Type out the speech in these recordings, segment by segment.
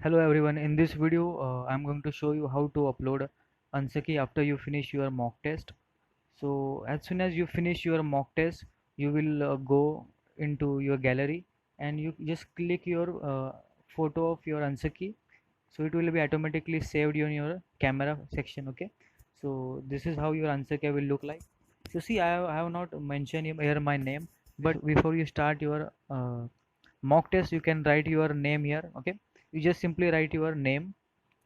Hello everyone, in this video I'm going to show you how to upload answer key after you finish your mock test. So as soon as you finish your mock test, you will go into your gallery and you just click your photo of your answer key. So it will be automatically saved in your camera section. Okay, so this is how your answer key will look like. So see, I have not mentioned here my name, but before you start your mock test, you can write your name here. Okay, you just simply write your name,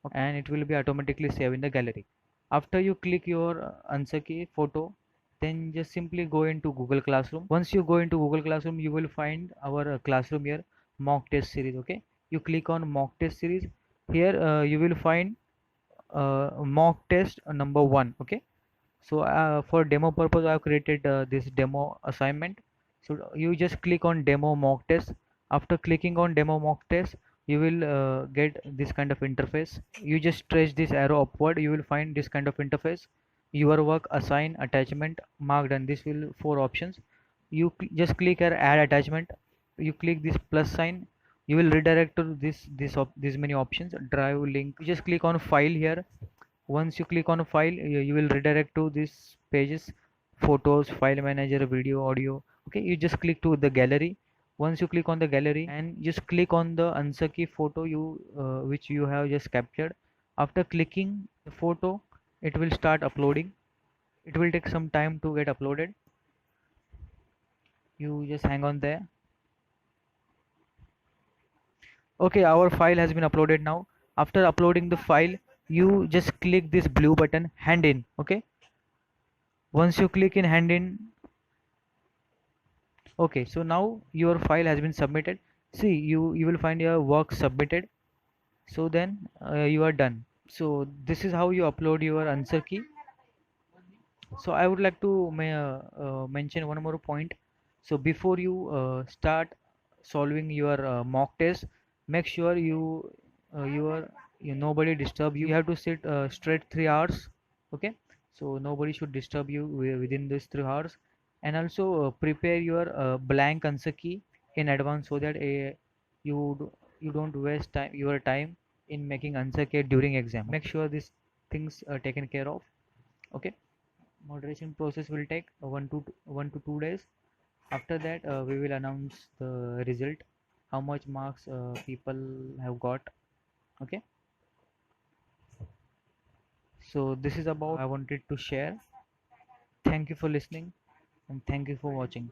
okay, and it will be automatically saved in the gallery. After you click your answer key photo, then just simply go into Google Classroom. Once you go into Google Classroom, you will find our classroom here, mock test series. Okay, you click on mock test series. Here you will find mock test number 1. Okay, so for demo purpose I have created this demo assignment. So you just click on demo mock test. After clicking on demo mock test, you will get this kind of interface. You just stretch this arrow upward, you will find this kind of interface: your work, assign, attachment, marked, and this will 4 options. You just click here add attachment. You click this plus sign, you will redirect to this many options. Drive link, you just click on file here. Once you click on a file, you will redirect to this pages: photos, file manager, video, audio. Okay, you just click to the gallery. Once you click on the gallery and just click on the answer key photo you which you have just captured. After clicking the photo, it will start uploading. It will take some time to get uploaded. You just hang on there. Okay, our file has been uploaded now. After uploading the file, you just click this blue button, hand in. Okay, once you click in hand in, okay, so now your file has been submitted. See, you will find your work submitted. So then you are done. So this is how you upload your answer key. So I would like to mention one more point. So before you start solving your mock test, make sure you nobody disturb you. You have to sit straight 3 hours. Okay, so nobody should disturb you within these 3 hours. And also prepare your blank answer key in advance, so that you don't waste your time in making answer key during exam. Make sure these things are taken care of. Okay, moderation process will take 1 to 2 days. After that we will announce the result, how much marks people have got. Okay, so this is about I wanted to share. Thank you for listening, and thank you for watching.